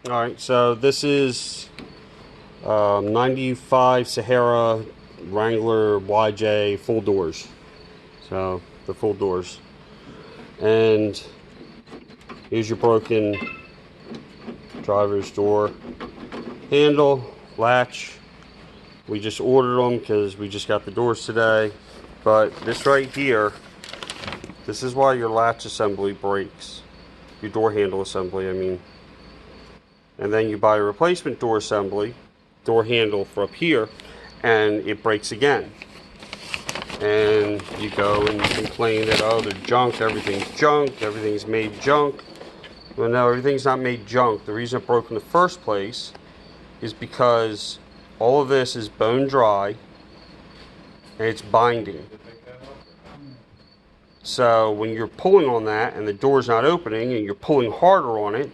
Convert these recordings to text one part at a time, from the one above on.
Alright, so this is 95 Sahara Wrangler YJ full doors. So, the full doors. And here's your broken driver's door handle, latch. We just ordered them because we just got the doors today. But this right here, this is why your latch assembly breaks. Your door handle assembly, I mean. And then you buy a replacement door assembly, door handle for up here, and it breaks again. And you go and complain that, oh, they're junk, everything's made junk. Well, no, everything's not made junk. The reason it broke in the first place is because all of this is bone dry and it's binding. So when you're pulling on that and the door's not opening and you're pulling harder on it,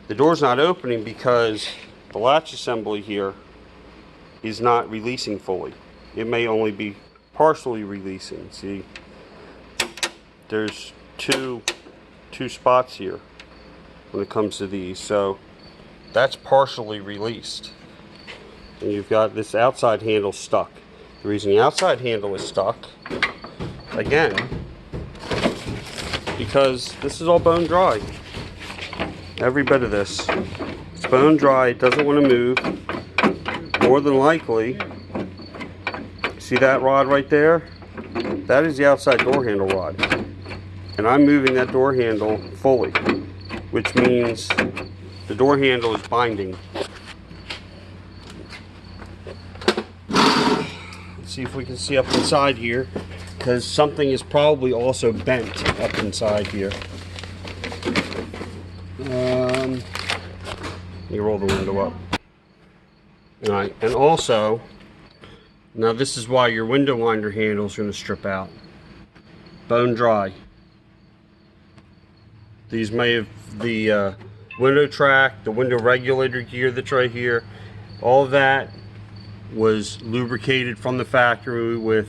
the door's not opening because the latch assembly here is not releasing fully. It may only be partially releasing. See, there's two spots here when it comes to these. So that's partially released. And you've got this outside handle stuck. The reason the outside handle is stuck, again, because this is all bone dry. Every bit of this. It's bone dry, it doesn't want to move. More than likely, see that rod right there? That is the outside door handle rod. And I'm moving that door handle fully, which means the door handle is binding. Let's see if we can see up inside here, because something is probably also bent up inside here. Let me roll the window up. Alright, and also, now this is why your window winder handle is going to strip out. Bone dry. These may have the window track, the window regulator gear that's right here, all of that was lubricated from the factory with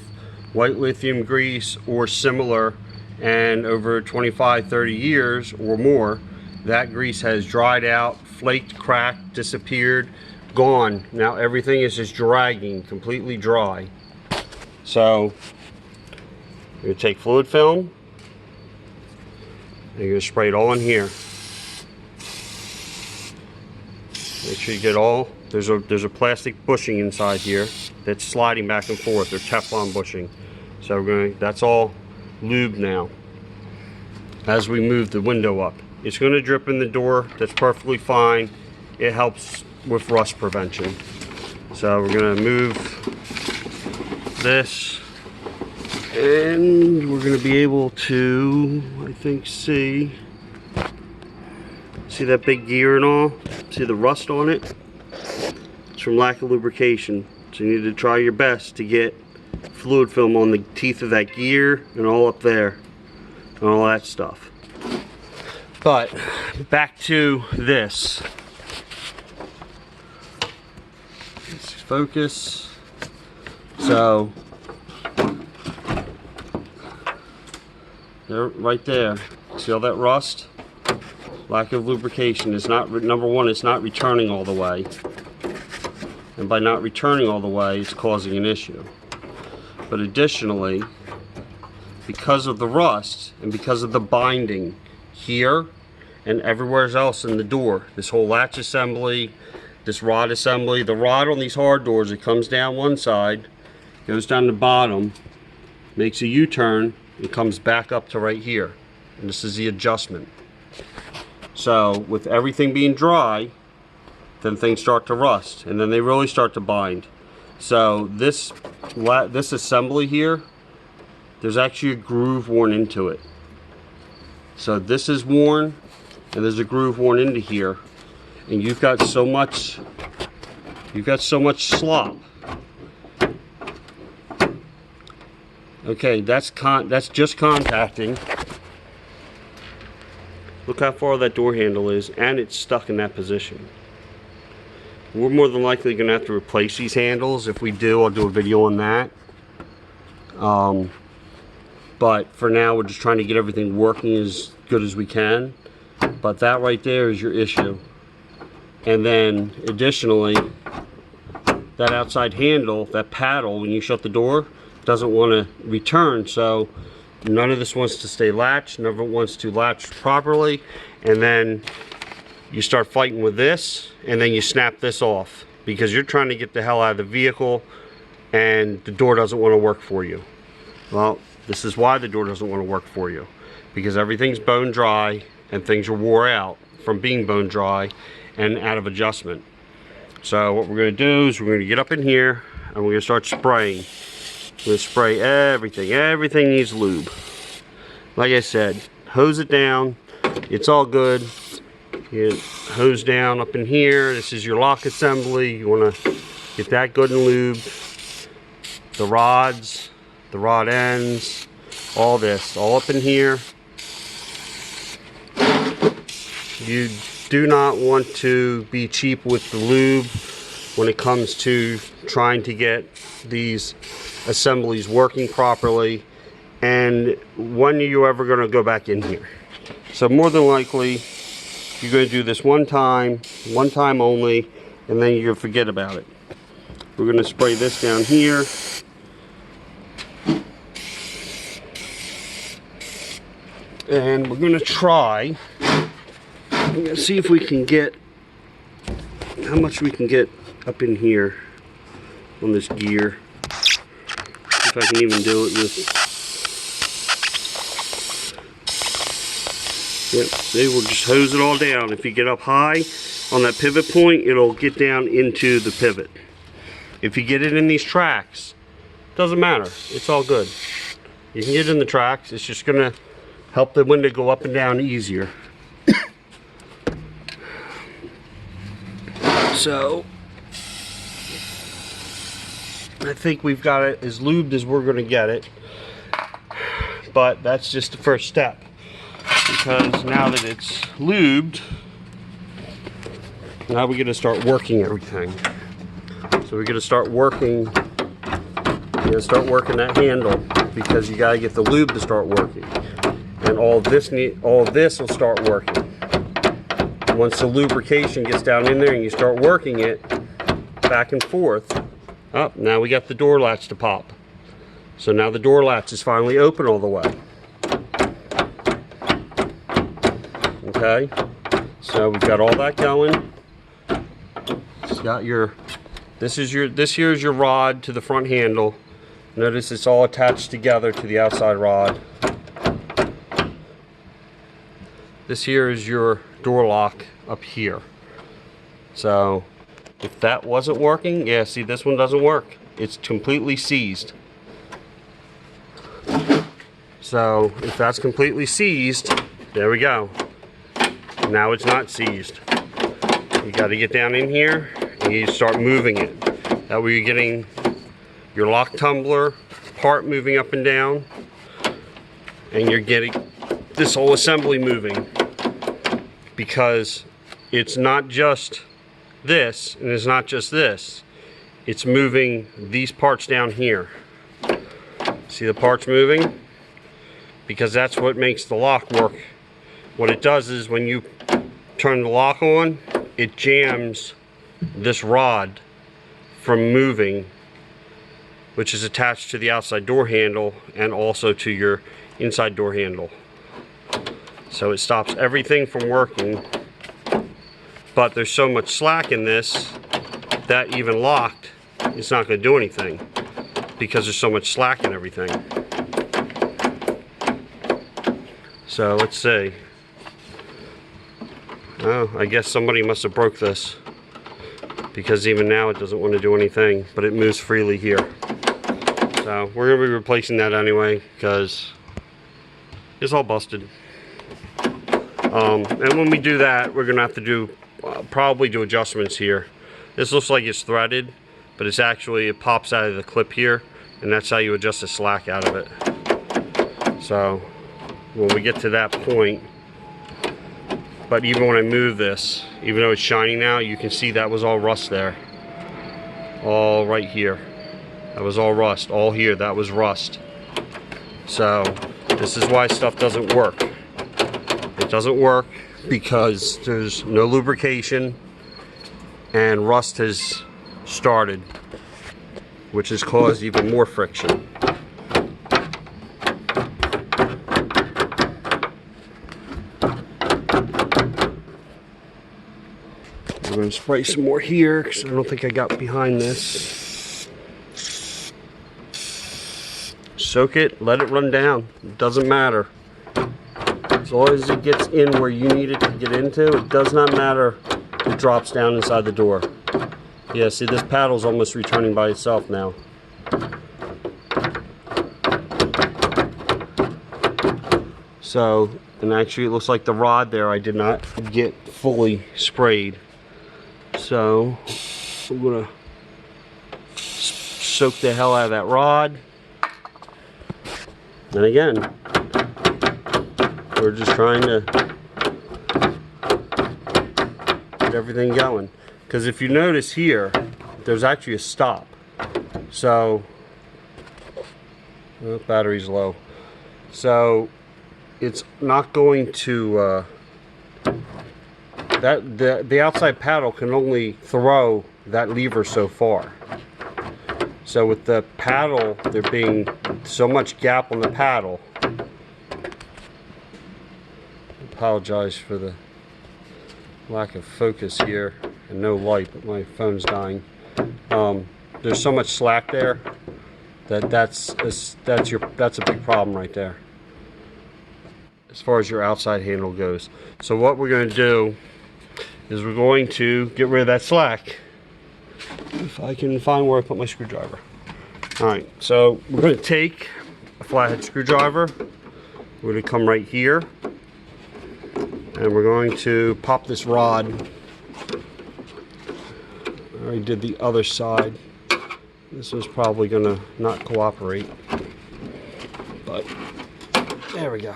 white lithium grease or similar, and over 25-30 years or more that grease has dried out, flaked, cracked, disappeared, gone. Now everything is just dragging, completely dry. So you're going to take fluid film and you're going to spray it all in here. Make sure you get all, there's a plastic bushing inside here that's sliding back and forth, or Teflon bushing. So that's all lube now. As we move the window up, it's going to drip in the door. That's perfectly fine. It helps with rust prevention. So we're going to move this, and we're going to be able to, I think, see that big gear and all? See the rust on it? It's from lack of lubrication. So you need to try your best to get fluid film on the teeth of that gear and all up there and all that stuff. But back to this. Let's focus. So there, right there. See all that rust? Lack of lubrication is not, number one, it's not returning all the way. And by not returning all the way, it's causing an issue. But additionally, because of the rust and because of the binding here and everywhere else in the door, this whole latch assembly, this rod assembly, the rod on these hard doors, it comes down one side, goes down the bottom, makes a U-turn, and comes back up to right here. And this is the adjustment. So with everything being dry, then things start to rust, and then they really start to bind. So this assembly here, there's actually a groove worn into it. So this is worn, and there's a groove worn into here, and you've got so much slop. Okay, that's just contacting. Look how far that door handle is, and it's stuck in that position. We're more than likely going to have to replace these handles. If we do, I'll do a video on that. But for now, we're just trying to get everything working as good as we can. But that right there is your issue. And then additionally, that outside handle, that paddle, when you shut the door, doesn't want to return. So none of this wants to stay latched, none of it wants to latch properly. And then you start fighting with this, and then you snap this off because you're trying to get the hell out of the vehicle and the door doesn't want to work for you. Well, this is why the door doesn't want to work for you, because everything's bone dry and things are wore out from being bone dry and out of adjustment. So what we're going to do is we're going to get up in here and we're going to start spraying. We're going to spray everything. Everything needs lube. Like I said, hose it down. It's all good. You hose down up in here. This is your lock assembly. You want to get that good and lubed. The rods, the rod ends, all this, all up in here. You do not want to be cheap with the lube when it comes to trying to get these assemblies working properly. And when are you ever going to go back in here? So more than likely, you're going to do this one time only, and then you're going to forget about it. We're going to spray this down here. And we're going to try, we're going to see if we can get, how much we can get up in here on this gear. See if I can even do it with, yep, they will just hose it all down. If you get up high on that pivot point, it'll get down into the pivot. If you get it in these tracks, doesn't matter, it's all good. You can get it in the tracks, it's just going to help the window go up and down easier. So I think we've got it as lubed as we're going to get it, but that's just the first step, because now that it's lubed, now we're going to start working everything. So we're going to start working, that handle, because you got to get the lube to start working. And all this will start working. Once the lubrication gets down in there and you start working it back and forth, now we got the door latch to pop. So now the door latch is finally open all the way. Okay, so we've got all that going. It's got your, this here is your rod to the front handle. Notice it's all attached together to the outside rod. This here is your door lock up here. So if that wasn't working, yeah, see, this one doesn't work. It's completely seized. So if that's completely seized, there we go. Now it's not seized. You got to get down in here and you start moving it. That way you're getting your lock tumbler part moving up and down, and you're getting this whole assembly moving, because it's not just this and it's not just this, it's moving these parts down here. See the parts moving? Because that's what makes the lock work. What it does is when you turn the lock on, it jams this rod from moving, which is attached to the outside door handle and also to your inside door handle. So it stops everything from working, but there's so much slack in this that even locked, it's not going to do anything because there's so much slack in everything. So let's see. Oh, I guess somebody must have broke this, because even now it doesn't want to do anything, but it moves freely here. So we're going to be replacing that anyway, because it's all busted. And when we do that, we're going to have to do probably do adjustments here. This looks like it's threaded, but it's actually, it pops out of the clip here, and that's how you adjust the slack out of it. So when we get to that point, but even when I move this, even though it's shiny now, you can see that was all rust there. All right here. That was all rust. All here, that was rust. So this is why stuff doesn't work. It doesn't work because there's no lubrication and rust has started, which has caused even more friction. I'm going to spray some more here because I don't think I got behind this. Soak it, let it run down. It doesn't matter. As long as it gets in where you need it to get into, it does not matter if it drops down inside the door. Yeah, see, this paddle's almost returning by itself now. So, and actually it looks like the rod there I did not get fully sprayed. So, I'm gonna soak the hell out of that rod. And again, we're just trying to get everything going. Because if you notice here, there's actually a stop. So, oh, battery's low. So, it's not going to, the outside paddle can only throw that lever so far. So with the paddle, there being so much gap on the paddle, I apologize for the lack of focus here and no light, but my phone's dying. There's so much slack there that that's a big problem right there as far as your outside handle goes. So what we're going to do is we're going to get rid of that slack. If I can find where I put my screwdriver. Alright, so we're going to take a flathead screwdriver. We're going to come right here. And we're going to pop this rod. I already did the other side. This is probably going to not cooperate. But there we go.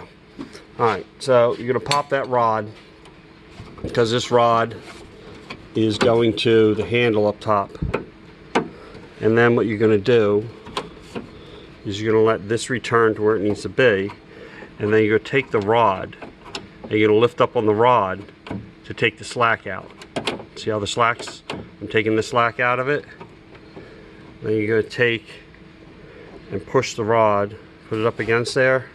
Alright, so you're going to pop that rod, because this rod is going to the handle up top. And then what you're going to do is you're going to let this return to where it needs to be, and then you're going to take the rod and you're going to lift up on the rod to take the slack out. See how the slack's, I'm taking the slack out of it. Then you're going to take and push the rod, put it up against there,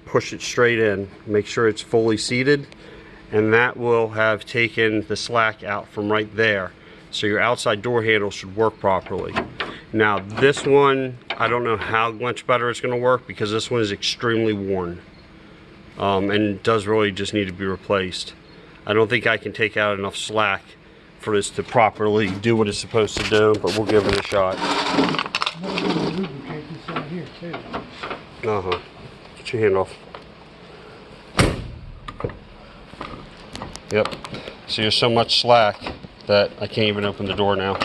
push it straight in, make sure it's fully seated, and that will have taken the slack out from right there. So your outside door handle should work properly. Now this one, I don't know how much better it's going to work, because this one is extremely worn. And does really just need to be replaced. I don't think I can take out enough slack for this to properly do what it's supposed to do, but we'll give it a shot. Uh-huh. Get your hand off. Yep. So there's so much slack that I can't even open the door now.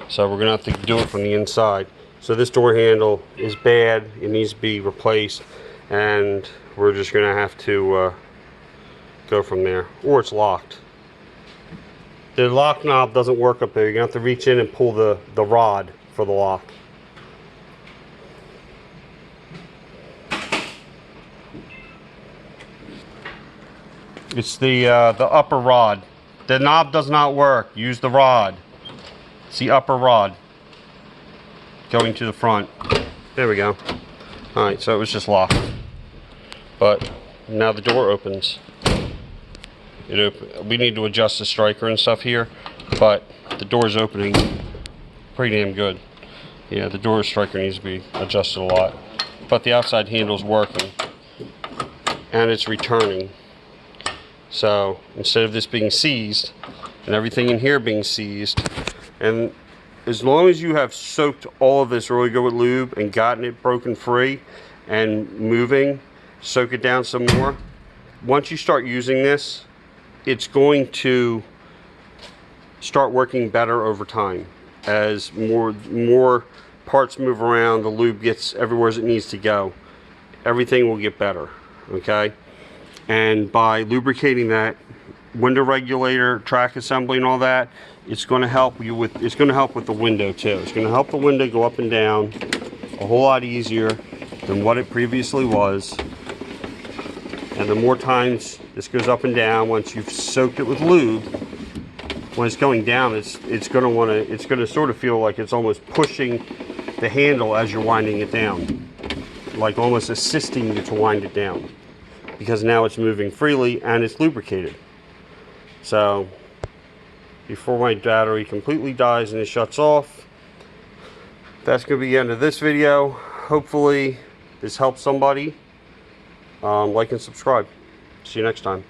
So we're going to have to do it from the inside. So this door handle is bad. It needs to be replaced. And we're just going to have to go from there. Or it's locked. The lock knob doesn't work up there. You're going to have to reach in and pull the rod for the lock. It's the upper rod. The knob does not work. Use the rod. It's the upper rod going to the front. There we go. Alright, so it was just locked. But now the door opens. We need to adjust the striker and stuff here, but the door's opening pretty damn good. Yeah, the door striker needs to be adjusted a lot. But the outside handle's working. And it's returning. So instead of this being seized and everything in here being seized, and as long as you have soaked all of this really good with lube and gotten it broken free and moving, soak it down some more. Once you start using this, it's going to start working better over time. As more parts move around, the lube gets everywhere as it needs to go. Everything will get better, okay? And by lubricating that window regulator, track assembly and all that, it's going to help you with, it's going to help with the window too. It's going to help the window go up and down a whole lot easier than what it previously was. And the more times this goes up and down, once you've soaked it with lube, when it's going down, it's going to sort of feel like it's almost pushing the handle as you're winding it down, like almost assisting you to wind it down, because now it's moving freely and it's lubricated. So before my battery completely dies and it shuts off, that's going to be the end of this video. Hopefully this helps somebody. Like and subscribe. See you next time.